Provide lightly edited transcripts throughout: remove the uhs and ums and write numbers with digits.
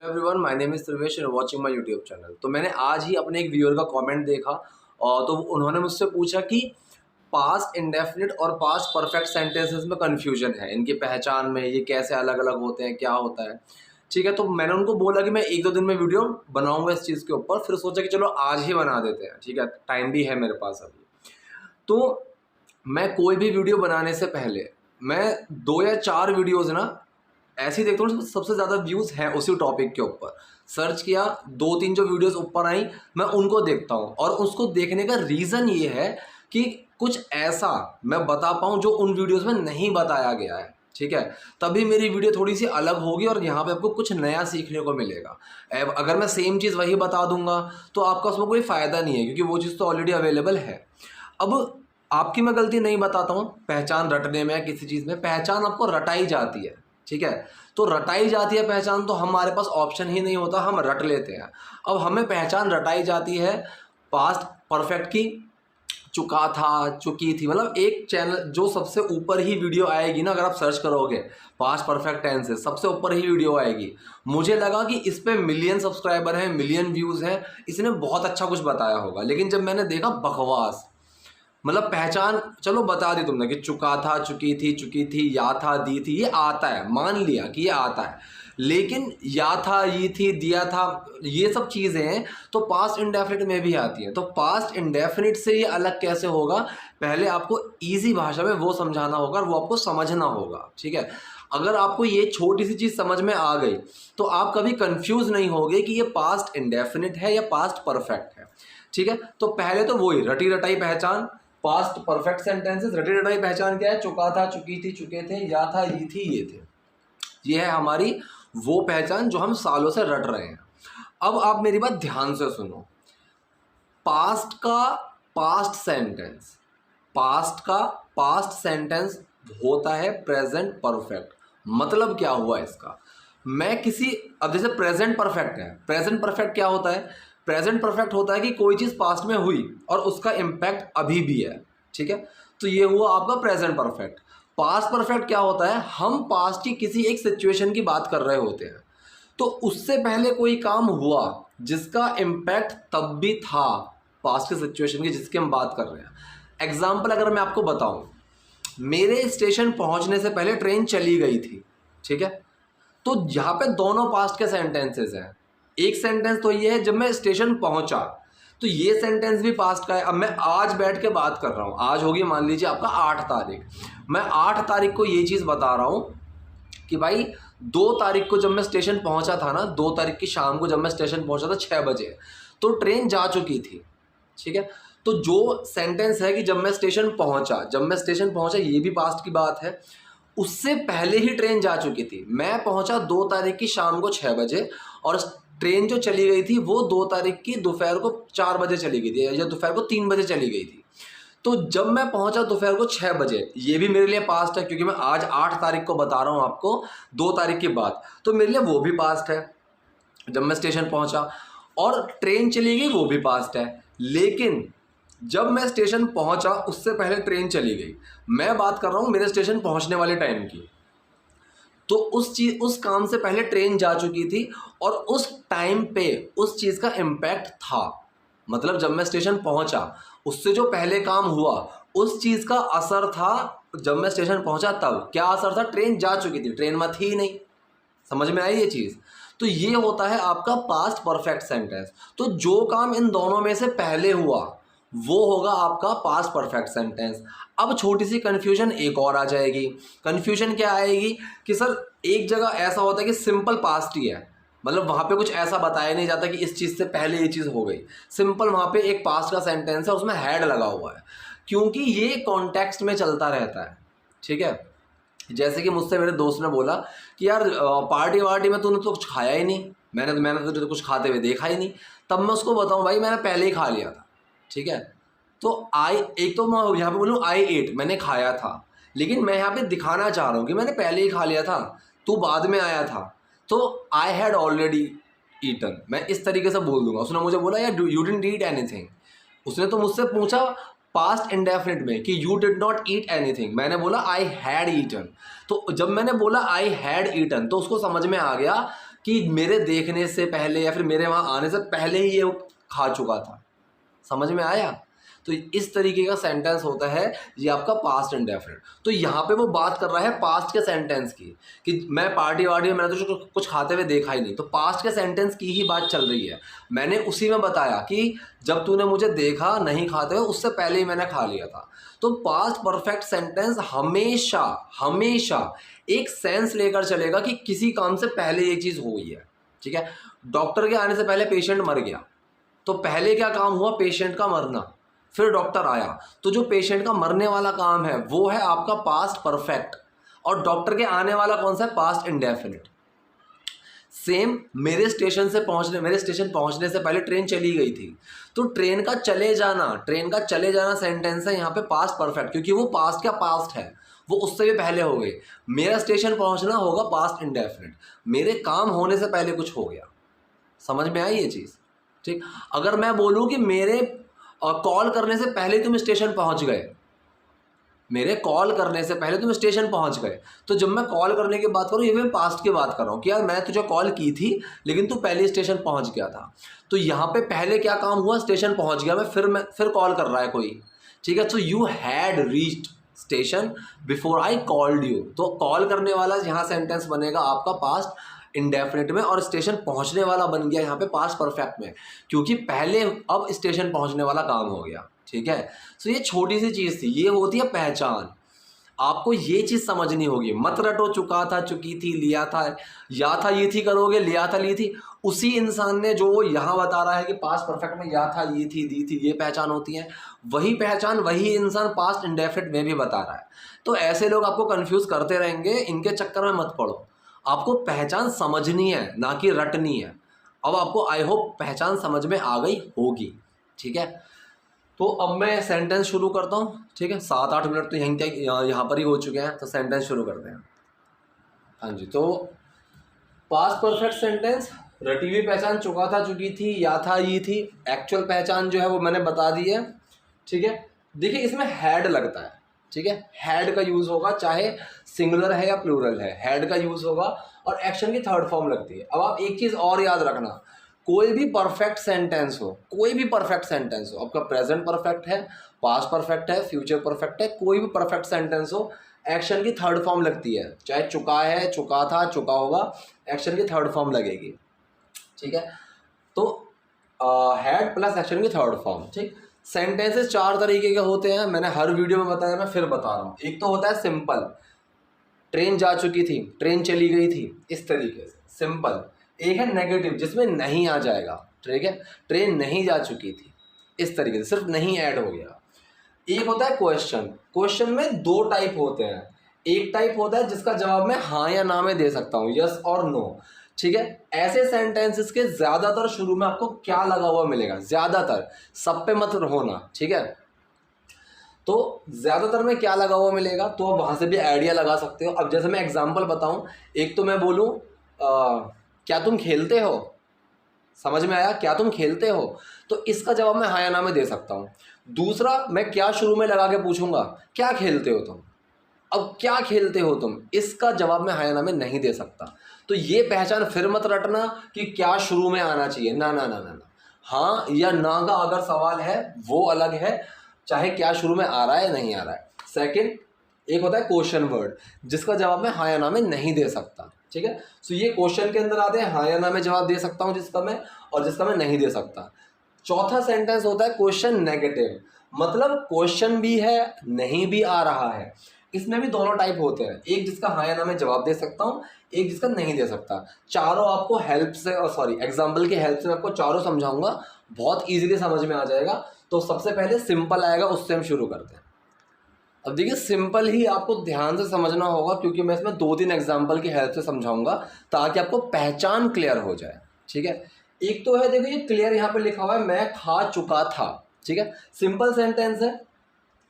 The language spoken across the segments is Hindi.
Everyone, my name is Sarvesh and watching my YouTube channel. तो मैंने आज ही अपने एक व्यूअर का कमेंट देखा और तो उन्होंने मुझसे पूछा कि पास्ट इंडेफिनिट और पास्ट परफेक्ट सेंटेंसेस में कन्फ्यूजन है, इनकी पहचान में ये कैसे अलग अलग होते हैं, क्या होता है। ठीक है, तो मैंने उनको बोला कि मैं एक दो दिन में वीडियो बनाऊंगा इस चीज़ के ऊपर। फिर सोचा कि चलो आज ही बना देते हैं। ठीक है, टाइम भी है मेरे पास अभी। तो मैं कोई भी वीडियो बनाने से पहले मैं 2 या 4 वीडियोज़ ना ऐसे ही देखता हूँ सबसे ज़्यादा व्यूज़ हैं उसी टॉपिक के ऊपर। सर्च किया, 2-3 जो वीडियोस ऊपर आई मैं उनको देखता हूँ, और उसको देखने का रीज़न ये है कि कुछ ऐसा मैं बता पाऊँ जो उन वीडियोस में नहीं बताया गया है। ठीक है, तभी मेरी वीडियो थोड़ी सी अलग होगी और यहाँ पे आपको कुछ नया सीखने को मिलेगा। अगर मैं सेम चीज़ वही बता दूंगा तो आपका उसमें कोई फ़ायदा नहीं है, क्योंकि वो चीज़ तो ऑलरेडी अवेलेबल है। अब आपकी मैं गलती नहीं बताता हूँ पहचान रटने में या किसी चीज़ में। पहचान आपको रटाई जाती है। ठीक है, तो रटाई जाती है पहचान, तो हमारे पास ऑप्शन ही नहीं होता, हम रट लेते हैं। अब हमें पहचान रटाई जाती है पास्ट परफेक्ट की, चुका था, चुकी थी। मतलब एक चैनल जो सबसे ऊपर ही वीडियो आएगी ना, अगर आप सर्च करोगे पास्ट परफेक्ट टेंसेस, सबसे ऊपर ही वीडियो आएगी। मुझे लगा कि इस पे मिलियन सब्सक्राइबर हैं, मिलियन व्यूज़ हैं, इसने बहुत अच्छा कुछ बताया होगा। लेकिन जब मैंने देखा बकवास, मतलब पहचान चलो बता दी तुमने कि चुका था, चुकी थी, या था, दी थी, ये आता है, मान लिया कि ये आता है। लेकिन या था, ये थी, दिया था, ये सब चीज़ें हैं तो पास्ट इंडेफिनिट में भी आती हैं। तो पास्ट इंडेफिनिट से ये अलग कैसे होगा, पहले आपको इजी भाषा में वो समझाना होगा और वो आपको समझना होगा। ठीक है, अगर आपको ये छोटी सी चीज़ समझ में आ गई तो आप कभी कंफ्यूज नहीं होगे कि ये पास्ट इंडेफिनिट है या पास्ट परफेक्ट है। ठीक है, तो पहले तो वही रटी रटाई पहचान, पास्ट परफेक्ट सेंटेंसेस। रटी रटाई पहचान क्या है? चुका था, चुकी थी, चुके थे, या था, ये थी, ये थे। ये है हमारी वो पहचान जो हम सालों से रट रहे हैं। अब आप मेरी बात ध्यान से सुनो। पास्ट का पास्ट सेंटेंस, पास्ट का पास्ट सेंटेंस होता है प्रेजेंट परफेक्ट। मतलब क्या हुआ इसका? मैं किसी, अब जैसे प्रेजेंट परफेक्ट है, प्रेजेंट परफेक्ट क्या होता है? प्रेजेंट परफेक्ट होता है कि कोई चीज़ पास्ट में हुई और उसका इम्पैक्ट अभी भी है। ठीक है, तो ये हुआ आपका प्रेजेंट परफेक्ट। पास्ट परफेक्ट क्या होता है? हम पास्ट की किसी एक सिचुएशन की बात कर रहे होते हैं, तो उससे पहले कोई काम हुआ जिसका इम्पैक्ट तब भी था, पास्ट की सिचुएशन की जिसकी हम बात कर रहे हैं। एग्जाम्पल अगर मैं आपको बताऊं, मेरे स्टेशन पहुंचने से पहले ट्रेन चली गई थी। ठीक है, तो यहाँ पे दोनों पास्ट के सेंटेंसेस हैं। एक सेंटेंस तो ये है जब मैं स्टेशन पहुंचा, तो ये सेंटेंस भी पास्ट का है। अब मैं आज बैठ के बात कर रहा हूँ, आज होगी मान लीजिए आपका 8 तारीख, मैं 8 तारीख को ये चीज़ बता रहा हूँ कि भाई 2 तारीख को जब मैं स्टेशन पहुंचा था ना, 2 तारीख की शाम को जब मैं स्टेशन पहुंचा था 6 बजे, तो ट्रेन जा चुकी थी। ठीक है, तो जो सेंटेंस है कि जब मैं स्टेशन पहुंचा, जब मैं स्टेशन पहुंचा, ये भी पास्ट की बात है। उससे पहले ही ट्रेन जा चुकी थी। मैं पहुंचा 2 तारीख की शाम को 6 बजे, और ट्रेन जो चली गई थी वो 2 तारीख की दोपहर को 4 बजे चली गई थी, या दोपहर को 3 बजे चली गई थी। तो जब मैं पहुंचा दोपहर को 6 बजे, ये भी मेरे लिए पास्ट है, क्योंकि मैं आज 8 तारीख को बता रहा हूं आपको, 2 तारीख की बात, तो मेरे लिए वो भी पास्ट है जब मैं स्टेशन पहुंचा। और ट्रेन चली गई, वो भी पास्ट है। लेकिन जब मैं स्टेशन पहुंचा उससे पहले ट्रेन चली गई, मैं बात कर रहा हूं मेरे स्टेशन पहुंचने वाले टाइम की। तो उस काम से पहले ट्रेन जा चुकी थी और उस टाइम पे उस चीज़ का इम्पैक्ट था। मतलब जब मैं स्टेशन पहुंचा उससे जो पहले काम हुआ उस चीज़ का असर था। जब मैं स्टेशन पहुंचा तब क्या असर था? ट्रेन जा चुकी थी, ट्रेन में थी नहीं। समझ में आई ये चीज़? तो ये होता है आपका पास्ट परफेक्ट सेंटेंस। तो जो काम इन दोनों में से पहले हुआ वो होगा आपका पास्ट परफेक्ट सेंटेंस। अब छोटी सी कन्फ्यूजन एक और आ जाएगी। कन्फ्यूजन क्या आएगी कि सर एक जगह ऐसा होता है कि सिंपल पास्ट ही है, मतलब वहाँ पे कुछ ऐसा बताया नहीं जाता कि इस चीज़ से पहले ये चीज़ हो गई। सिंपल वहाँ पे एक पास्ट का सेंटेंस है, उसमें हैड लगा हुआ है, क्योंकि ये कॉन्टेक्स्ट में चलता रहता है। ठीक है, जैसे कि मुझसे मेरे दोस्त ने बोला कि यार पार्टी वार्टी में तूने तो कुछ खाया ही नहीं, मैंने तो तुझे कुछ खाते हुए देखा ही नहीं। तब मैं उसको बताऊं भाई मैंने पहले ही खा लिया था। ठीक है, तो एक तो मैं यहाँ पे बोलूँ आई एट, मैंने खाया था, लेकिन मैं यहाँ पे दिखाना चाह रहा हूँ कि मैंने पहले ही खा लिया था, तू बाद में आया था, तो आई हैड ऑलरेडी ईटन, मैं इस तरीके से बोल दूंगा। उसने मुझे बोला यार यू डिडंट ईट एनीथिंग। उसने तो मुझसे पूछा पास्ट इंडेफिनिट में कि you did not eat anything, मैंने बोला आई हैड ईटन। तो जब मैंने बोला आई हैड ईटन तो उसको समझ में आ गया कि मेरे देखने से पहले या फिर मेरे वहाँ आने से पहले ही ये खा चुका था। समझ में आया? तो इस तरीके का सेंटेंस होता है ये आपका पास्ट इंडेफिनिट। तो यहाँ पे वो बात कर रहा है पास्ट के सेंटेंस की कि मैं पार्टी वार्टी में मैंने तो कुछ खाते हुए देखा ही नहीं, तो पास्ट के सेंटेंस की ही बात चल रही है। मैंने उसी में बताया कि जब तूने मुझे देखा नहीं खाते हुए उससे पहले ही मैंने खा लिया था। तो पास्ट परफेक्ट सेंटेंस हमेशा हमेशा एक सेंस लेकर चलेगा कि किसी काम से पहले ये चीज़ हुई है। ठीक है, डॉक्टर के आने से पहले पेशेंट मर गया, तो पहले क्या काम हुआ? पेशेंट का मरना, फिर डॉक्टर आया। तो जो पेशेंट का मरने वाला काम है वो है आपका पास्ट परफेक्ट, और डॉक्टर के आने वाला कौन सा है? Past indefinite. सेम मेरे स्टेशन पहुंचने से पहले ट्रेन चली गई थी, तो ट्रेन का चले जाना सेंटेंस है यहाँ पे पास्ट परफेक्ट, क्योंकि वो पास्ट का पास्ट है, वो उससे भी पहले हो गई। मेरा स्टेशन पहुंचना होगा पास्ट इंडेफिनिट, मेरे काम होने से पहले कुछ हो गया। समझ में आई ये चीज़? ठीक, अगर मैं बोलूँ कि मेरे कॉल करने से पहले तुम स्टेशन पहुंच गए, तो जब मैं कॉल करने की बात करूँ ये मैं पास्ट की बात कर रहा हूँ कि यार मैं तुझे कॉल की थी लेकिन तू पहले स्टेशन पहुंच गया था। तो यहाँ पे पहले क्या काम हुआ? स्टेशन पहुंच गया मैं फिर कॉल कर रहा है कोई। ठीक है, so you had reached station before I called you. तो कॉल करने वाला यहाँ सेंटेंस बनेगा आपका पास्ट इंडेफिनिट में, और स्टेशन पहुंचने वाला बन गया यहाँ पे पास्ट परफेक्ट में, क्योंकि पहले अब स्टेशन पहुंचने वाला काम हो गया। ठीक है, सो ये छोटी सी चीज़ थी, ये होती है पहचान। आपको ये चीज़ समझनी होगी, मत रटो चुका था, चुकी थी, लिया था, या था ये थी करोगे, लिया था ली थी। उसी इंसान ने जो यहाँ बता रहा है कि पास्ट परफेक्ट में या था ये थी दी थी ये पहचान होती है, वही पहचान वही इंसान पास्ट इंडेफिनिट में भी बता रहा है। तो ऐसे लोग आपको कंफ्यूज करते रहेंगे, इनके चक्कर में मत पड़ो। आपको पहचान समझनी है ना कि रटनी है। अब आपको आई होप पहचान समझ में आ गई होगी। ठीक है, तो अब मैं सेंटेंस शुरू करता हूँ। ठीक है, 7-8 मिनट तो यहीं तक यहाँ पर ही हो चुके हैं, तो सेंटेंस शुरू करते हैं। हाँ जी, तो पास्ट परफेक्ट सेंटेंस, रटी हुई पहचान चुका था चुकी थी या था ये थी, एक्चुअल पहचान जो है वो मैंने बता दी है। ठीक है, देखिए इसमें हैड लगता है। ठीक है, हैड का यूज़ होगा, चाहे सिंगुलर है या प्लूरल है, हैड का यूज़ होगा, और एक्शन की थर्ड फॉर्म लगती है। अब आप एक चीज़ और याद रखना, कोई भी परफेक्ट सेंटेंस हो, आपका प्रेजेंट परफेक्ट है, पास्ट परफेक्ट है, फ्यूचर परफेक्ट है, कोई भी परफेक्ट सेंटेंस हो, एक्शन की थर्ड फॉर्म लगती है। चाहे चुका है, चुका था, चुका होगा, एक्शन की थर्ड फॉर्म लगेगी। ठीक है, तो हैड प्लस एक्शन की थर्ड फॉर्म। ठीक, सेंटेंसेस 4 तरीके के होते हैं, मैंने हर वीडियो में बताया, मैं फिर बता रहा हूँ। एक तो होता है सिंपल, ट्रेन जा चुकी थी, ट्रेन चली गई थी, इस तरीके से सिंपल। एक है नेगेटिव, जिसमें नहीं आ जाएगा। ठीक है, ट्रेन नहीं जा चुकी थी, इस तरीके से सिर्फ नहीं ऐड हो गया। एक होता है क्वेश्चन में 2 टाइप होते हैं। एक टाइप होता है जिसका जवाब मैं हाँ या ना में दे सकता हूँ, यस और नो। ठीक है, ऐसे सेंटेंसेस के ज्यादातर शुरू में आपको क्या लगा हुआ मिलेगा, ज्यादातर, सब पे मत होना। ठीक है, तो ज्यादातर में क्या लगा हुआ मिलेगा, तो आप वहां से भी आइडिया लगा सकते हो। अब जैसे मैं एग्जांपल बताऊं, एक तो मैं बोलूं क्या तुम खेलते हो, समझ में आया? क्या तुम खेलते हो, तो इसका जवाब मैं हाँ या ना में दे सकता हूँ। दूसरा, मैं क्या शुरू में लगा के पूछूंगा, क्या खेलते हो तुम। अब क्या खेलते हो तुम, इसका जवाब मैं हाँ या ना में नहीं दे सकता। तो ये पहचान फिर मत रटना कि क्या शुरू में आना चाहिए, ना ना ना ना ना। हाँ या ना का अगर सवाल है वो अलग है, चाहे क्या शुरू में आ रहा है नहीं आ रहा है। सेकंड, एक होता है क्वेश्चन वर्ड, जिसका जवाब मैं हाँ या ना में नहीं दे सकता। ठीक है, सो ये क्वेश्चन के अंदर आते हैं, हाँ या ना में जवाब दे सकता हूँ जिसका मैं, और जिसका मैं नहीं दे सकता। चौथा सेंटेंस होता है क्वेश्चन नेगेटिव, मतलब क्वेश्चन भी है नहीं भी आ रहा है। इसमें भी दोनों टाइप होते हैं, एक जिसका हाँ या ना में जवाब दे सकता हूँ, एक जिसका नहीं दे सकता। चारों आपको हेल्प से, एग्जाम्पल की हेल्प से मैं आपको चारों समझाऊंगा, बहुत ईजिली समझ में आ जाएगा। तो सबसे पहले सिंपल आएगा, उससे हम शुरू करते हैं। अब देखिए सिंपल ही आपको ध्यान से समझना होगा, क्योंकि मैं इसमें 2-3 एग्जाम्पल की हेल्प से समझाऊंगा ताकि आपको पहचान क्लियर हो जाए। ठीक है, एक तो है, देखो ये क्लियर यहाँ पे लिखा हुआ है, मैं खा चुका था। ठीक है, सिंपल सेंटेंस है,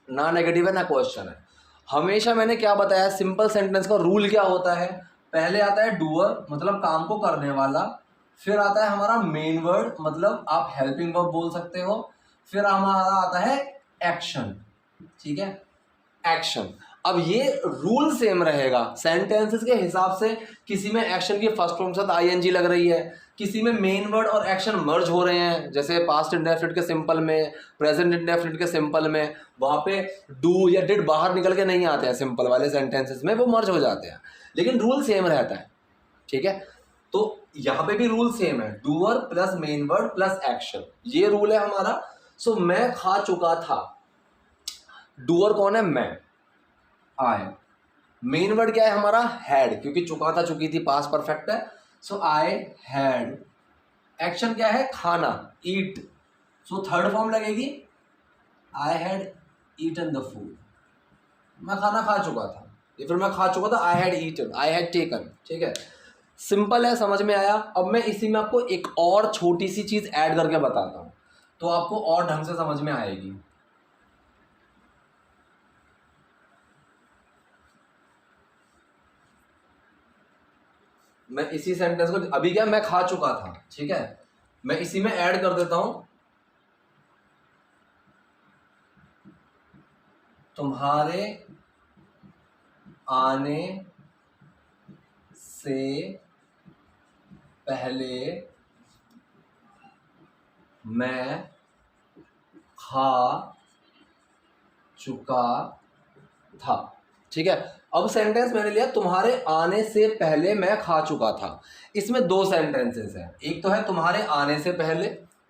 ना नेगेटिव है ना क्वेश्चन है। हमेशा मैंने क्या बताया, सिंपल सेंटेंस का रूल क्या होता है, पहले आता है डूअर, मतलब काम को करने वाला, फिर आता है हमारा मेन वर्ड, मतलब आप हेल्पिंग वर्ब बोल सकते हो, फिर हमारा आता है एक्शन। ठीक है, एक्शन। अब ये रूल सेम रहेगा सेंटेंसेस के हिसाब से, किसी में एक्शन की फर्स्ट फॉर्म के साथ आईएनजी लग रही है, किसी में मेन वर्ड और एक्शन मर्ज हो रहे हैं, जैसे पास्ट इंडेफिनिट के सिंपल में, प्रेजेंट इंडेफिनिट के सिंपल में, वहाँ पे डू या डिड बाहर निकल के नहीं आते हैं, सिंपल वाले सेंटेंसेस में वो मर्ज हो जाते हैं, लेकिन रूल सेम रहता है। ठीक है, तो यहाँ पे भी रूल सेम है, doer plus main word plus action, ये रूल है हमारा। सो मैं खा चुका था, डूअर कौन है, मैं, आई। मेन वर्ड क्या है हमारा, हैड, क्योंकि चुका था चुकी थी पास्ट परफेक्ट है, सो आई हैड। एक्शन क्या है, खाना, ईट, सो थर्ड फॉर्म लगेगी I had eaten the food, मैं खाना खा चुका था, या फिर मैं खा चुका था, I had eaten, I had taken. ठीक है, सिंपल है, समझ में आया। अब मैं इसी में आपको एक और छोटी सी चीज ऐड करके बताता हूं, तो आपको और ढंग से समझ में आएगी। मैं इसी सेंटेंस को, अभी क्या, मैं खा चुका था, ठीक है, मैं इसी में ऐड कर देता हूं, तुम्हारे आने से पहले मैं खा चुका था। ठीक है, अब सेंटेंस मैंने लिया तुम्हारे आने से पहले मैं खा चुका था। इसमें दो सेंटेंसेस हैं, एक तो है तुम्हारे आने से पहले,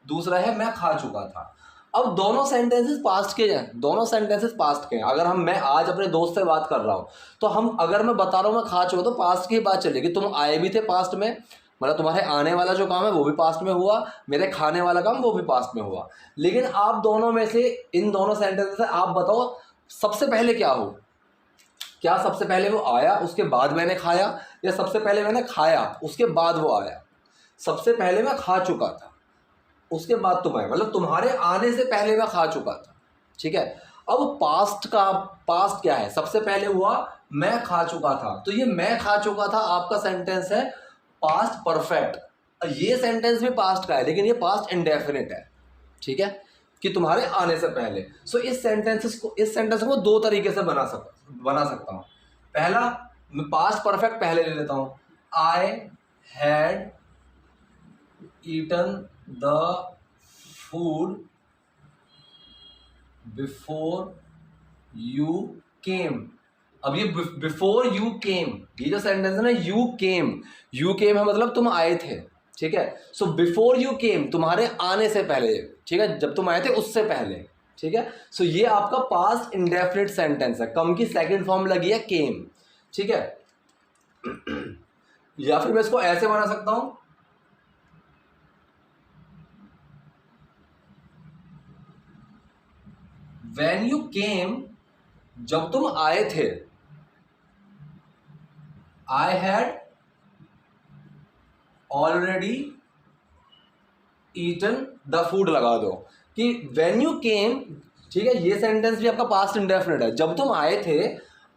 दूसरा है मैं खा चुका था। अब दोनों सेंटेंसेस पास्ट के हैं, दोनों सेंटेंसेस पास्ट के हैं। अगर मैं आज अपने दोस्त से बात कर रहा हूँ, तो अगर मैं बता रहा हूँ मैं खा चुका, तो पास्ट की बात चलेगी। तुम आए भी थे पास्ट में, मतलब तुम्हारे आने वाला जो काम है वो भी पास्ट में हुआ, मेरे खाने वाला काम वो भी पास्ट में हुआ। लेकिन आप दोनों में से, इन दोनों सेंटेंस से आप बताओ सबसे पहले क्या हो, क्या सबसे पहले वो आया उसके बाद मैंने खाया, या सबसे पहले मैंने खाया उसके बाद वो आया? सबसे पहले मैं खा चुका था उसके बाद तुम आए, मतलब तुम्हारे आने से पहले मैं खा चुका था। ठीक है, अब पास्ट क्या है, सबसे पहले हुआ मैं खा चुका था, तो ये मैं खा चुका था आपका सेंटेंस है पास्ट परफेक्ट। ये सेंटेंस भी पास्ट का है, लेकिन ये पास्ट इंडेफिनिट है। ठीक है, कि तुम्हारे आने से पहले। सो इस सेंटेंस को दो तरीके से बना सकता हूँ। पहला, मैं पास्ट परफेक्ट पहले ले लेता हूँ, I had eaten the food before you came. अब ये बिफोर यू केम, ये जो सेंटेंस है ना, यू केम है मतलब तुम आए थे। ठीक है, सो बिफोर यू केम, तुम्हारे आने से पहले, ठीक है, जब तुम आए थे उससे पहले। ठीक है, सो ये आपका पास्ट इंडेफिनिट सेंटेंस है, कम की सेकंड फॉर्म लगी है केम। ठीक है, या फिर मैं इसको ऐसे बना सकता हूं, व्हेन यू केम, जब तुम आए थे, I had already eaten the food लगा दो कि व्हेन यू केम। ठीक है, ये सेंटेंस भी आपका पास्ट इंडेफिनिट है, जब तुम आए थे,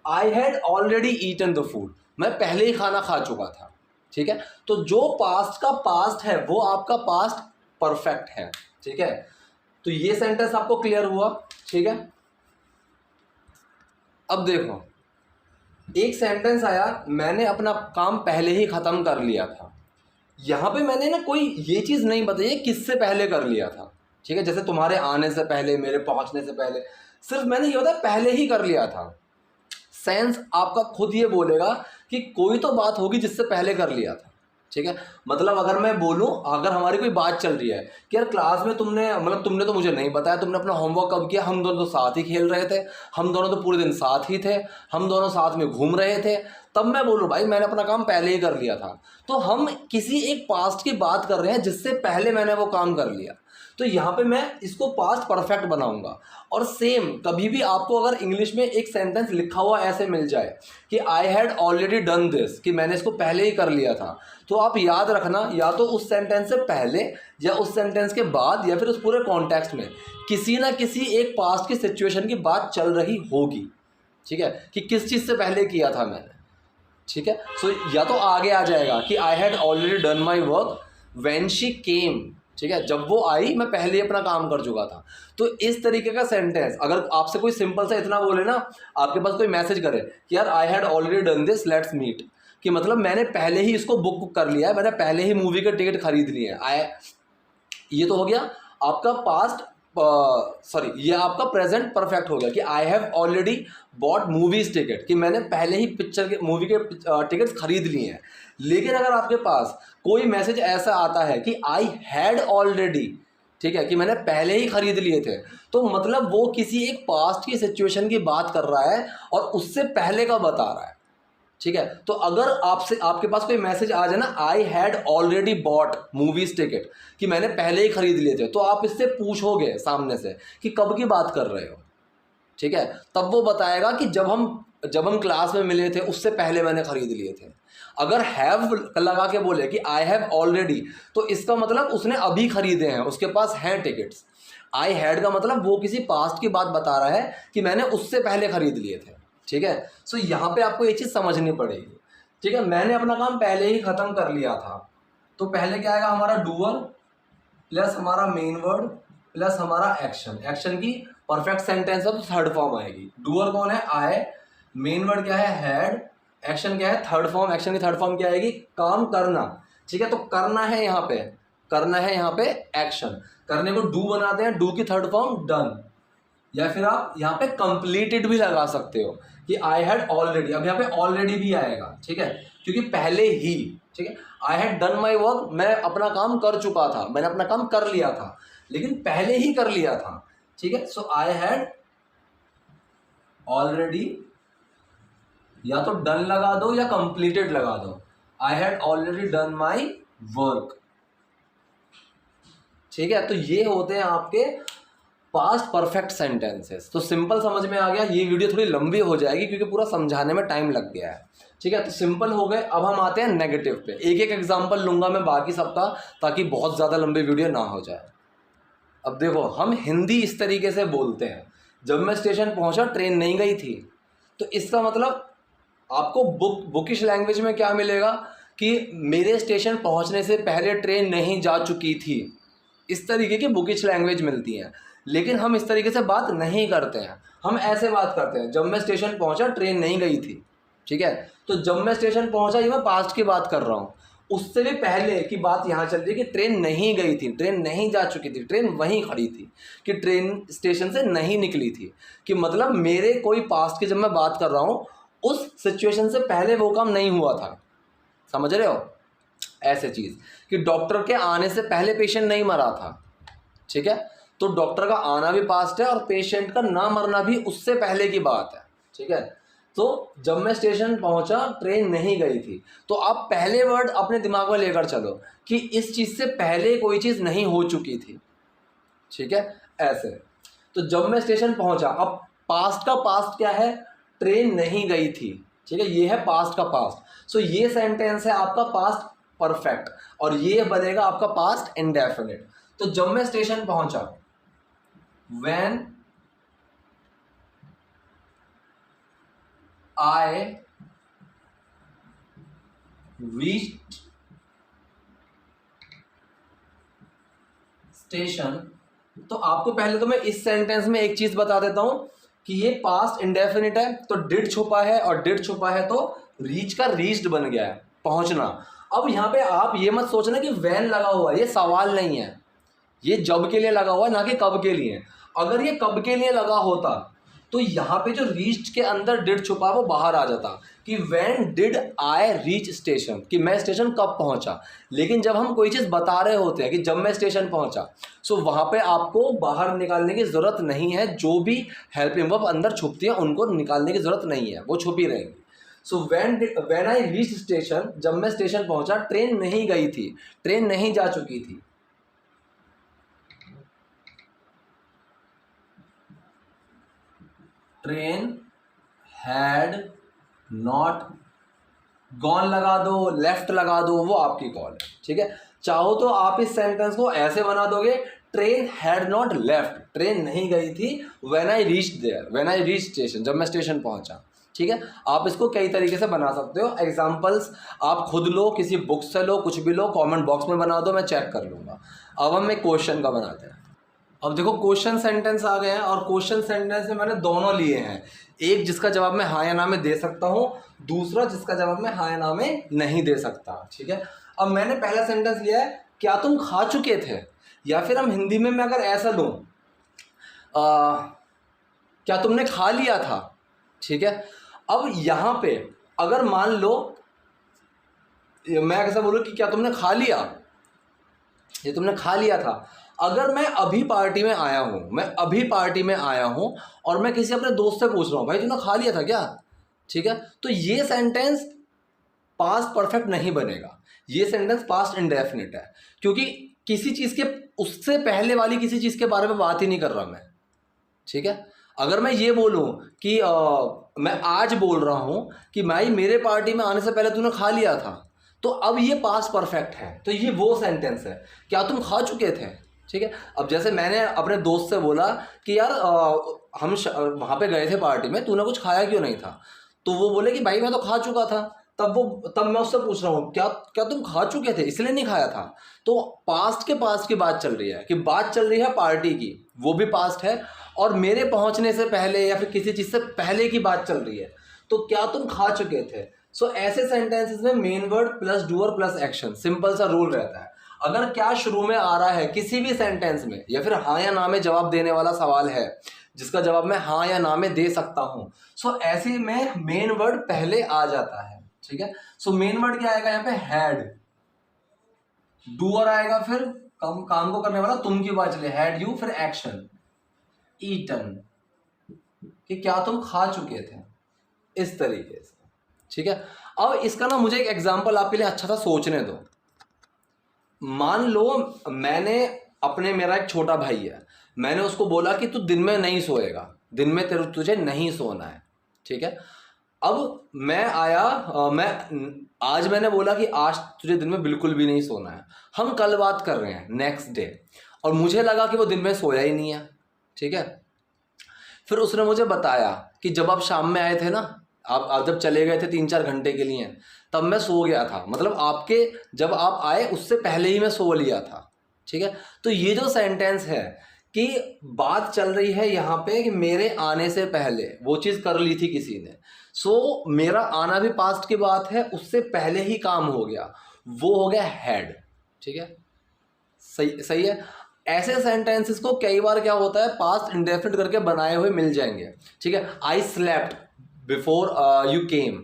I had already eaten the food, मैं पहले ही खाना खा चुका था। ठीक है, तो जो पास्ट का पास्ट है वो आपका पास्ट परफेक्ट है। ठीक है, तो ये सेंटेंस आपको क्लियर हुआ। ठीक है, अब देखो, एक सेंटेंस आया मैंने अपना काम पहले ही खत्म कर लिया था। यहाँ पे मैंने ना कोई ये चीज़ नहीं बताई किससे पहले कर लिया था। ठीक है, जैसे तुम्हारे आने से पहले, मेरे पहुँचने से पहले, सिर्फ मैंने ये बताया पहले ही कर लिया था। सेंस आपका खुद ये बोलेगा कि कोई तो बात होगी जिससे पहले कर लिया था। ठीक है, मतलब अगर मैं बोलूं, अगर हमारी कोई बात चल रही है कि यार क्लास में तुमने तो मुझे नहीं बताया तुमने अपना होमवर्क कब किया, हम दोनों तो साथ ही खेल रहे थे, हम दोनों तो पूरे दिन साथ ही थे, हम दोनों साथ में घूम रहे थे, तब मैं बोलूं भाई मैंने अपना काम पहले ही कर लिया था। तो हम किसी एक पास्ट की बात कर रहे हैं जिससे पहले मैंने वो काम कर लिया, तो यहाँ पे मैं इसको पास्ट परफेक्ट बनाऊंगा। और सेम कभी भी आपको अगर इंग्लिश में एक सेंटेंस लिखा हुआ ऐसे मिल जाए कि आई हैड ऑलरेडी डन दिस, कि मैंने इसको पहले ही कर लिया था, तो आप याद रखना, या तो उस सेंटेंस से पहले या उस सेंटेंस के बाद या फिर उस पूरे कॉन्टेक्स्ट में किसी ना किसी एक पास्ट की सिचुएशन की बात चल रही होगी। ठीक है, कि किस चीज़ से पहले किया था मैंने। ठीक है, सो या तो आगे आ जाएगा कि आई had already done my work when she came, ठीक है, जब वो आई मैं पहले ही अपना काम कर चुका था। तो इस तरीके का सेंटेंस अगर आपसे कोई सिंपल सा इतना बोले ना, आपके पास कोई मैसेज करे कि यार I had already done this let's meet, कि मतलब मैंने पहले ही इसको बुक कर लिया है, मैंने पहले ही मूवी के टिकट खरीद लिए हैं। ये तो हो गया आपका पास्ट, सॉरी ये आपका प्रेजेंट परफेक्ट हो गया कि I have already bought movies ticket, कि मैंने पहले ही पिक्चर के मूवी के टिकट्स खरीद लिए हैं। लेकिन अगर आपके पास कोई मैसेज ऐसा आता है कि आई हैड ऑलरेडी, ठीक है, कि मैंने पहले ही खरीद लिए थे, तो मतलब वो किसी एक पास्ट की सिचुएशन की बात कर रहा है और उससे पहले का बता रहा है। ठीक है, तो अगर आपसे आपके पास कोई मैसेज आ जाए ना I had already bought movies ticket, कि मैंने पहले ही खरीद लिए थे, तो आप इससे पूछोगे सामने से कि कब की बात कर रहे हो। ठीक है, तब वो बताएगा कि जब हम क्लास में मिले थे उससे पहले मैंने खरीद लिए थे। अगर हैव लगा के बोले कि आई हैव ऑलरेडी, तो इसका मतलब उसने अभी खरीदे हैं, उसके पास हैं टिकट्स। आई हैड का मतलब वो किसी पास्ट की बात बता रहा है कि मैंने उससे पहले खरीद लिए थे। ठीक है, सो यहाँ पे आपको ये चीज़ समझनी पड़ेगी। ठीक है, मैंने अपना काम पहले ही ख़त्म कर लिया था, तो पहले क्या आएगा हमारा डूअर प्लस हमारा मेन वर्ड प्लस हमारा एक्शन। एक्शन की परफेक्ट सेंटेंस है तो थर्ड फॉर्म आएगी। डूअर कौन है? आई। मेन वर्ड क्या है? हैड। एक्शन क्या है? Third form. एक्शन की थर्ड फॉर्म क्या आएगी? काम करना। ठीक है, तो करना है यहाँ पे, करना है यहाँ पे एक्शन। करने को डू बनाते हैं, डू की थर्ड फॉर्म डन। या फिर आप यहाँ पे कंप्लीटेड भी लगा सकते हो कि आई हैड ऑलरेडी। अब यहाँ पे ऑलरेडी भी आएगा, ठीक है, क्योंकि पहले ही। ठीक है, I had done my work, मैं अपना काम कर चुका था, मैंने अपना काम कर लिया था, लेकिन पहले ही कर लिया था। ठीक है, सो आई हैड ऑलरेडी, या तो डन लगा दो या कंप्लीटेड लगा दो। आई had already done my work. ठीक है, तो ये होते हैं आपके पास्ट परफेक्ट सेंटेंसेस। तो सिंपल समझ में आ गया। ये वीडियो थोड़ी लंबी हो जाएगी क्योंकि पूरा समझाने में टाइम लग गया है। ठीक है, तो सिंपल हो गए। अब हम आते हैं नेगेटिव पे। एक एक एग्जांपल लूंगा मैं बाकी सबका, ताकि बहुत ज़्यादा लंबी वीडियो ना हो जाए। अब देखो, हम हिंदी इस तरीके से बोलते हैं, जब मैं स्टेशन पहुंचा ट्रेन नहीं गई थी, तो इसका मतलब आपको बुकिश लैंग्वेज में क्या मिलेगा कि मेरे स्टेशन पहुंचने से पहले ट्रेन नहीं जा चुकी थी। इस तरीके की बुकिश लैंग्वेज मिलती है। लेकिन हम इस तरीके से बात नहीं करते हैं, हम ऐसे बात करते हैं, जब मैं स्टेशन पहुंचा ट्रेन नहीं गई थी। ठीक है, तो जब मैं स्टेशन पहुंचा, ये मैं पास्ट की बात कर रहा हूँ। उससे भी पहले की बात यहाँ चल रही है कि ट्रेन नहीं गई थी, ट्रेन नहीं जा चुकी थी, ट्रेन वहीं खड़ी थी, कि ट्रेन स्टेशन से नहीं निकली थी। कि मतलब मेरे कोई पास्ट की जब मैं बात कर रहा हूँ, उस सिचुएशन से पहले वो काम नहीं हुआ था। समझ रहे हो? ऐसे चीज़ कि डॉक्टर के आने से पहले पेशेंट नहीं मरा था। ठीक है, तो डॉक्टर का आना भी पास्ट है और पेशेंट का ना मरना भी उससे पहले की बात है। ठीक है, तो जब मैं स्टेशन पहुंचा ट्रेन नहीं गई थी, तो आप पहले वर्ड अपने दिमाग में लेकर चलो कि इस चीज़ से पहले कोई चीज़ नहीं हो चुकी थी। ठीक है, ऐसे। तो जब मैं स्टेशन पहुंचा, अब पास्ट का पास्ट क्या है? ट्रेन नहीं गई थी। ठीक है, ये है पास्ट का पास्ट। सो ये सेंटेंस है आपका पास्ट परफेक्ट, और ये बनेगा आपका पास्ट इंडेफिनिट। तो जब मैं स्टेशन पहुंचा, व्हेन आई रीच्ड स्टेशन, तो आपको पहले तो मैं इस सेंटेंस में एक चीज बता देता हूं कि ये पास्ट इंडेफिनिट है, तो डिड छुपा है, और डिड छुपा है तो रीच का रीच्ड बन गया है, पहुंचना। अब यहां पे आप ये मत सोचना कि व्हेन लगा हुआ है, ये सवाल नहीं है, ये जब के लिए लगा हुआ है, ना कि कब के लिए। अगर ये कब के लिए लगा होता तो यहाँ पे जो रीच्ड के अंदर डिड छुपा वो बाहर आ जाता कि when did I reach station, कि मैं स्टेशन कब पहुँचा। लेकिन जब हम कोई चीज़ बता रहे होते हैं कि जब मैं स्टेशन पहुँचा, सो वहाँ पे आपको बाहर निकालने की ज़रूरत नहीं है। जो भी हेल्पिंग वर्ब अंदर छुपती है उनको निकालने की ज़रूरत नहीं है, वो छुपी रहेंगी। So when I reach station, जब मैं स्टेशन पहुँचा ट्रेन नहीं गई थी, ट्रेन नहीं जा चुकी थी। ट्रेन हैड नॉट गॉन लगा दो, लेफ्ट लगा दो, वो आपकी कॉल है। ठीक है, चाहो तो आप इस सेंटेंस को ऐसे बना दोगे, train had not left, train नहीं गई थी, when I reached there, when I reach station, जब मैं स्टेशन पहुंचा। ठीक है, आप इसको कई तरीके से बना सकते हो। एग्जाम्पल्स आप खुद लो, किसी बुक से लो, कुछ भी लो, कमेंट बॉक्स में बना दो, मैं चेक कर लूँगा। अब हम एक क्वेश्चन का बनाते हैं। अब देखो क्वेश्चन सेंटेंस आ गए हैं, और क्वेश्चन सेंटेंस में मैंने दोनों लिए हैं, एक जिसका जवाब मैं हाँ या ना में दे सकता हूँ, दूसरा जिसका जवाब मैं हाँ या ना में नहीं दे सकता। ठीक है, अब मैंने पहला सेंटेंस लिया है, क्या तुम खा चुके थे, या फिर हम हिंदी में मैं अगर ऐसा लूँ, क्या तुमने खा लिया था। ठीक है, अब यहाँ पे अगर मान लो मैं कैसा बोलूँ कि क्या तुमने खा लिया, ये तुमने खा लिया था। अगर मैं अभी पार्टी में आया हूँ, मैं अभी पार्टी में आया हूँ और मैं किसी अपने दोस्त से पूछ रहा हूँ, भाई तूने खा लिया था क्या। ठीक है, तो ये सेंटेंस पास्ट परफेक्ट नहीं बनेगा, ये सेंटेंस पास्ट इंडेफिनिट है, क्योंकि किसी चीज़ के उससे पहले वाली किसी चीज़ के बारे में बात ही नहीं कर रहा मैं। ठीक है, अगर मैं ये बोलूँ कि मैं आज बोल रहा हूँ कि भाई मेरे पार्टी में आने से पहले तूने खा लिया था, तो अब ये पास्ट परफेक्ट है, तो ये वो सेंटेंस है, क्या तुम खा चुके थे। ठीक है, अब जैसे मैंने अपने दोस्त से बोला कि यार हम वहाँ पे गए थे पार्टी में, तूने कुछ खाया क्यों नहीं था, तो वो बोले कि भाई मैं तो खा चुका था। तब मैं उससे पूछ रहा हूँ क्या क्या तुम खा चुके थे इसलिए नहीं खाया था। तो पास्ट के पास्ट की बात चल रही है, कि बात चल रही है पार्टी की, वो भी पास्ट है, और मेरे पहुंचने से पहले या फिर किसी चीज़ से पहले की बात चल रही है, तो क्या तुम खा चुके थे। सो ऐसे सेंटेंसेस में main word plus doer plus action, simple सा रूल रहता है। अगर क्या शुरू में आ रहा है किसी भी सेंटेंस में, या फिर हाँ या ना में जवाब देने वाला सवाल है जिसका जवाब मैं हाँ या ना में दे सकता हूँ, सो ऐसे में मेन वर्ड पहले आ जाता है। ठीक है, सो मेन वर्ड क्या आएगा यहाँ पे, हैड, डूअर आएगा, फिर काम को करने वाला तुम की बात चले, हैड यू, फिर एक्शन ईटन, कि क्या तुम खा चुके थे, इस तरीके से। ठीक है, अब इसका ना मुझे एक एग्जांपल आपके लिए अच्छा सा सोचने दो। मान लो मेरा एक छोटा भाई है, मैंने उसको बोला कि तू दिन में नहीं सोएगा, दिन में तुझे नहीं सोना है। ठीक है, अब मैं आया, आज मैंने बोला कि आज तुझे दिन में बिल्कुल भी नहीं सोना है। हम कल बात कर रहे हैं, नेक्स्ट डे, और मुझे लगा कि वो दिन में सोया ही नहीं है। ठीक है, फिर उसने मुझे बताया कि जब आप शाम में आए थे ना, आप जब चले गए थे 3-4 घंटे के लिए, तब मैं सो गया था, मतलब आपके जब आप आए उससे पहले ही मैं सो लिया था। ठीक है, तो ये जो सेंटेंस है कि बात चल रही है यहाँ पे कि मेरे आने से पहले वो चीज़ कर ली थी किसी ने, सो मेरा आना भी पास्ट की बात है, उससे पहले ही काम हो गया, वो हो गया हैड। ठीक है, सही है। ऐसे सेंटेंसेस को कई बार क्या होता है, पास्ट इंडेफिनिट करके बनाए हुए मिल जाएंगे। ठीक है, आई स्लेप्ट बिफोर यू केम।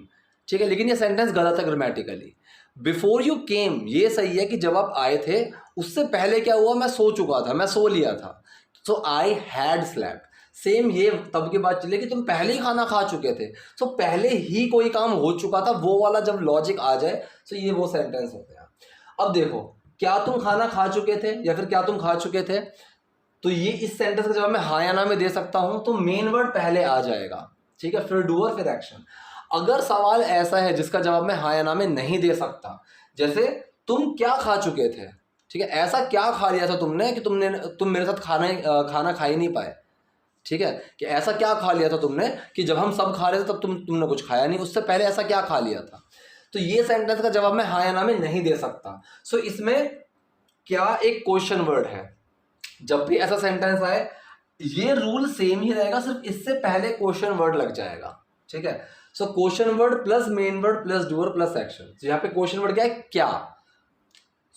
ठीक है, लेकिन ये सेंटेंस गलत है ग्रामेटिकली। बिफोर यू केम ये सही है कि जब आप आए थे उससे पहले क्या हुआ, मैं सो चुका था, मैं सो लिया था, सो आई हैड स्लेप्ट। सेम ये तब की बात चली कि तुम पहले ही खाना खा चुके थे, सो पहले ही कोई काम हो चुका था, वो वाला जब लॉजिक आ जाए, सो ये वो सेंटेंस होते हैं। अब देखो, क्या तुम खाना खा चुके थे या फिर क्या तुम खा चुके थे, तो ये इस सेंटेंस का जवाब मैं हाँ या ना में दे सकता हूं, तो मेन वर्ड पहले आ जाएगा। ठीक है, फिर डूअर, फिर एक्शन। अगर सवाल ऐसा है जिसका जवाब मैं हाँ या ना में नहीं दे सकता, जैसे तुम क्या खा चुके थे, ठीक है, ऐसा क्या खा लिया था तुमने कि तुम मेरे साथ खाना खा ही नहीं पाए। ठीक है, कि ऐसा क्या खा लिया था तुमने कि जब हम सब खा रहे थे तब तुमने कुछ खाया नहीं, उससे पहले ऐसा क्या खा लिया था। तो ये सेंटेंस का जवाब मैं हाँ या ना में नहीं दे सकता। सो इसमें क्या एक क्वेश्चन वर्ड है, जब भी ऐसा सेंटेंस आए ये रूल सेम ही रहेगा, सिर्फ इससे पहले क्वेश्चन वर्ड लग जाएगा। ठीक है, so question word plus main word plus doer plus action. यहाँ पे क्वेश्चन वर्ड क्या है, क्या,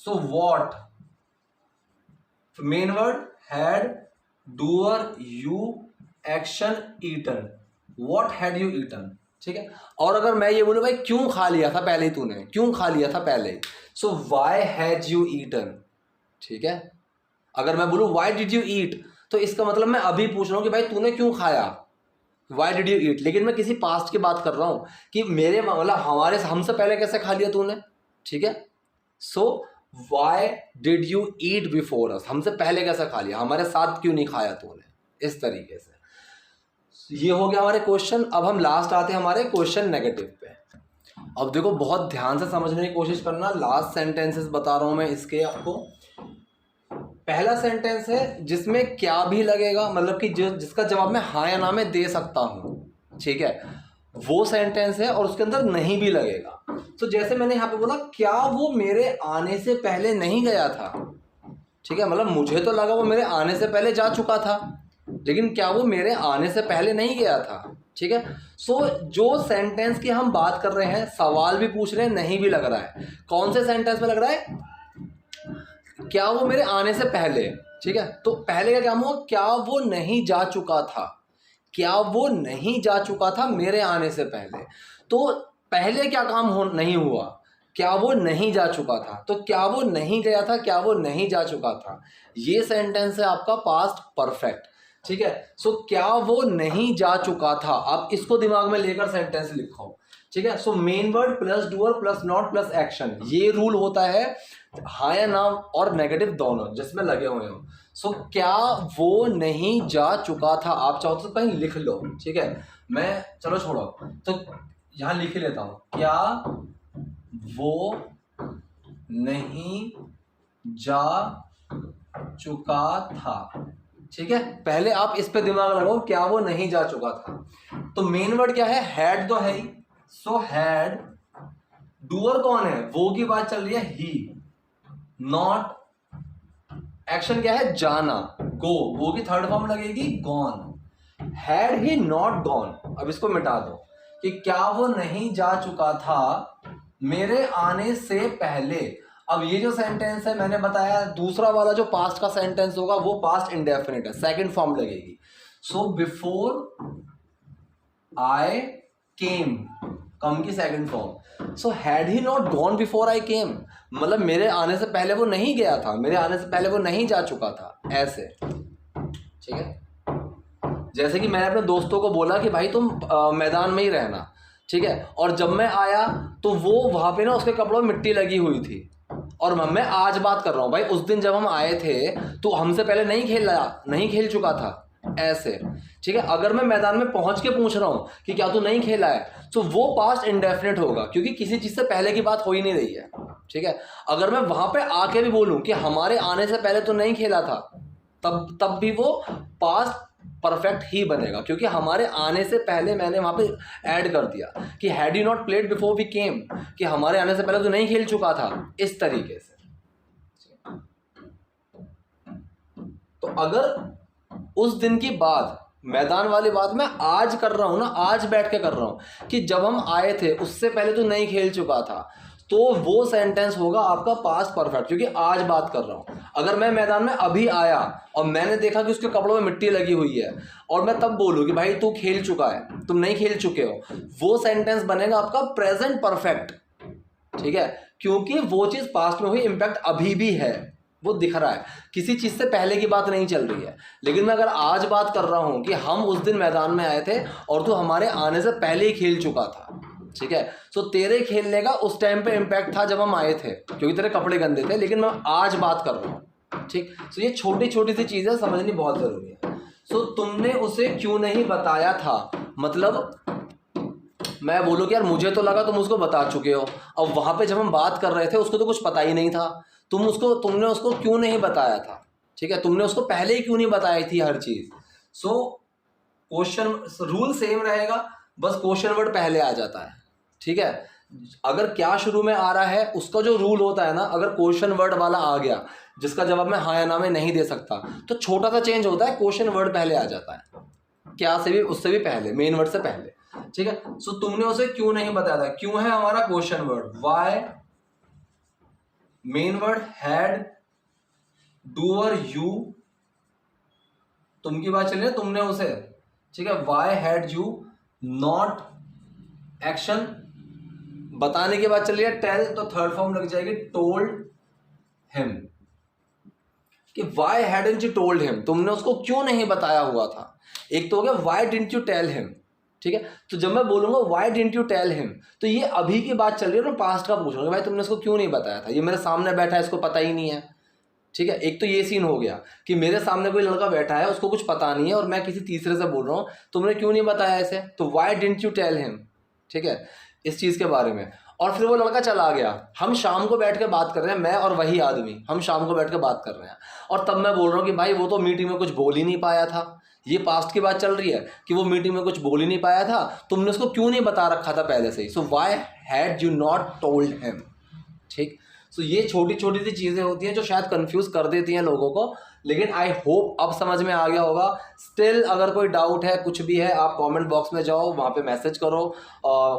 so what, main word had, doer you, action eaten, what had you eaten. ठीक है, और अगर मैं ये बोलूं भाई क्यों खा लिया था पहले ही तूने, क्यों खा लिया था पहले ही, so why had you eaten. ठीक है, अगर मैं बोलूं व्हाई डिड यू ईट, तो इसका मतलब मैं अभी पूछ रहा हूं कि भाई तूने क्यों खाया, व्हाई डिड यू ईट, लेकिन मैं किसी पास्ट की बात कर रहा हूं कि मेरे मतलब हमसे पहले कैसे खा लिया तूने। ठीक है, so why did you eat before us, हमसे पहले कैसे खा लिया, हमारे साथ क्यों नहीं खाया तूने, इस तरीके से। ये हो गया हमारे क्वेश्चन। अब हम लास्ट आते हैं हमारे क्वेश्चन नेगेटिव पे। अब देखो बहुत ध्यान से समझने की कोशिश करना, लास्ट सेंटेंसेस बता रहा हूं मैं इसके आपको। पहला सेंटेंस है जिसमें क्या भी लगेगा, मतलब कि जिसका जवाब मैं हाँ या ना में दे सकता हूं। ठीक है, वो सेंटेंस है और उसके अंदर नहीं भी लगेगा। तो जैसे मैंने यहाँ पे बोला, क्या वो मेरे आने से पहले नहीं गया था, ठीक है, मतलब मुझे तो लगा वो मेरे आने से पहले जा चुका था, लेकिन क्या वो मेरे आने से पहले नहीं गया था, ठीक है। सो जो सेंटेंस की हम बात कर रहे हैं, सवाल भी पूछ रहे हैं, नहीं भी लग रहा है, कौन से सेंटेंस में लग रहा है, क्या वो मेरे आने से पहले, ठीक है। तो पहले का क्या हुआ, क्या वो नहीं जा चुका था, क्या वो नहीं जा चुका था मेरे आने से पहले। तो पहले क्या काम नहीं हुआ, क्या वो नहीं जा चुका था, तो क्या वो नहीं गया था, क्या वो नहीं जा चुका था, ये सेंटेंस है आपका पास्ट परफेक्ट, ठीक है। सो क्या वो नहीं जा चुका था, आप इसको दिमाग में लेकर सेंटेंस लिखो, ठीक है। So main word plus doer plus not plus action, ये रूल होता है हाँ या ना और नेगेटिव दोनों जिसमें लगे हुए हो। सो क्या वो नहीं जा चुका था, आप चाहो तो कहीं लिख लो, ठीक है, मैं चलो छोड़ो, तो यहां लिख लेता हूं, क्या वो नहीं जा चुका था, ठीक है। पहले आप इस पे दिमाग लगाओ, क्या वो नहीं जा चुका था। तो मेन वर्ड क्या है, हैड तो है ही, सो हैड, डूअर कौन है, वो की बात चल रही है, ही, नॉट, एक्शन क्या है, जाना, गो, वो की थर्ड फॉर्म लगेगी gone, had he not gone. अब इसको मिटा दो कि क्या वो नहीं जा चुका था मेरे आने से पहले। अब ये जो सेंटेंस है मैंने बताया, दूसरा वाला जो पास्ट का सेंटेंस होगा वो पास्ट इंडेफिनिट है, सेकंड फॉर्म लगेगी। So before I came, come की second form. So had he not gone before I came, मतलब मेरे आने से पहले वो नहीं गया था, मेरे आने से पहले वो नहीं जा चुका था, ऐसे, ठीक है। जैसे कि मैंने अपने दोस्तों को बोला कि भाई तुम मैदान में ही रहना, ठीक है, और जब मैं आया तो वो वहां पे ना उसके कपड़ों में मिट्टी लगी हुई थी, और मैं आज बात कर रहा हूँ भाई, उस दिन जब हम आए थे तो हमसे पहले नहीं खेल चुका था, ऐसे, ठीक है। अगर मैं मैदान में पहुंच के पूछ रहा हूं कि क्या तू नहीं खेला है, तो वो पास्ट इंडेफिनिट होगा, क्योंकि किसी चीज से पहले की बात हो ही नहीं रही है, ठीक है। अगर मैं वहां पे आके भी बोलूं कि हमारे आने से पहले तो नहीं खेला था, तब भी वो पास्ट परफेक्ट ही बनेगा, क्योंकि हमारे आने से पहले मैंने वहां पे ऐड कर दिया कि had you not played before we came, कि हमारे आने से पहले तो नहीं खेल चुका था, इस तरीके से। तो अगर उस दिन की बात, मैदान वाली बात मैं आज कर रहा हूं ना, आज बैठ के कर रहा हूं कि जब हम आए थे उससे पहले तो नहीं खेल चुका था, तो वो सेंटेंस होगा आपका पास्ट परफेक्ट, क्योंकि आज बात कर रहा हूं। अगर मैं मैदान में अभी आया और मैंने देखा कि उसके कपड़ों में मिट्टी लगी हुई है, और मैं तब बोलूं कि भाई तू खेल चुका है, तुम नहीं खेल चुके हो, वो सेंटेंस बनेगा आपका प्रेजेंट परफेक्ट, ठीक है, क्योंकि वो चीज पास्ट में हुई, इंपैक्ट अभी भी है, वो दिख रहा है, किसी चीज से पहले की बात नहीं चल रही है। लेकिन मैं अगर आज बात कर रहा हूं कि हम उस दिन मैदान में आए थे और तू हमारे आने से पहले ही खेल चुका था, ठीक है, तो तेरे खेलने का उस टाइम पे इम्पैक्ट था जब हम आए थे, क्योंकि तेरे कपड़े गंदे थे, लेकिन मैं आज बात कर रहा हूं, ठीक। तो ये छोटी छोटी सी चीजें समझनी बहुत जरूरी है। सो तुमने उसे क्यों नहीं बताया था, मतलब मैं बोलूं कि यार मुझे तो लगा तुम उसको बता चुके हो, अब वहां पे जब हम बात कर रहे थे उसको तो कुछ पता ही नहीं था, तुमने उसको क्यों नहीं बताया था, ठीक है, तुमने उसको पहले ही क्यों नहीं बताई थी हर चीज। सो क्वेश्चन रूल सेम रहेगा, बस क्वेश्चन वर्ड पहले आ जाता है, ठीक है। अगर क्या शुरू में आ रहा है उसका जो रूल होता है ना, अगर क्वेश्चन वर्ड वाला आ गया जिसका जवाब मैं हाँ या ना में नहीं दे सकता, तो छोटा सा चेंज होता है, क्वेश्चन वर्ड पहले आ जाता है, क्या से भी, उससे भी पहले, मेन वर्ड से पहले, ठीक है। सो तुमने उसे क्यों नहीं बताया था, क्यों है हमारा question word, why, main word had, doer you, तुम की बात चल रही है, तुमने उसे, ठीक है, why had you, not, action, बताने की बात चल रही है, टेल, तो थर्ड फॉर्म लग जाएगी टोल्ड हिम, कि why hadn't you told him, तुमने उसको क्यों नहीं बताया हुआ था। एक तो हो गया why didn't you tell him, ठीक है। तो जब मैं बोलूंगा why didn't you tell him, तो ये अभी की बात चल रही है ना, पास्ट का पूछ रहा हूँ, भाई तुमने उसको क्यों नहीं बताया था, ये मेरे सामने बैठा है, इसको पता ही नहीं है, ठीक है। एक तो ये सीन हो गया कि मेरे सामने कोई लड़का बैठा है, उसको कुछ पता नहीं है, और मैं किसी तीसरे से बोल रहा हूँ तुमने क्यों नहीं बताया इसे, तो why didn't you tell him, ठीक है, इस चीज के बारे में। और फिर वो लड़का चला गया, हम शाम को बैठ के बात कर रहे हैं, मैं और वही आदमी, हम शाम को बैठ के बात कर रहे हैं, और तब मैं बोल रहा हूँ कि भाई वो तो मीटिंग में कुछ बोल ही नहीं पाया था, ये पास्ट की बात चल रही है कि वो मीटिंग में कुछ बोल ही नहीं पाया था, तुमने उसको क्यों नहीं बता रखा था पहले से ही? So why had you not told him? ठीक। सो ये छोटी छोटी सी चीज़ें होती हैं जो शायद कंफ्यूज कर देती हैं लोगों को, लेकिन आई होप अब समझ में आ गया होगा। स्टिल अगर कोई डाउट है, कुछ भी है, आप कमेंट बॉक्स में जाओ, वहाँ पे मैसेज करो,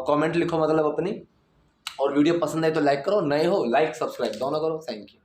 कमेंट लिखो मतलब अपनी, और वीडियो पसंद है तो लाइक करो, नए हो लाइक सब्सक्राइब दोनों करो। Thank you.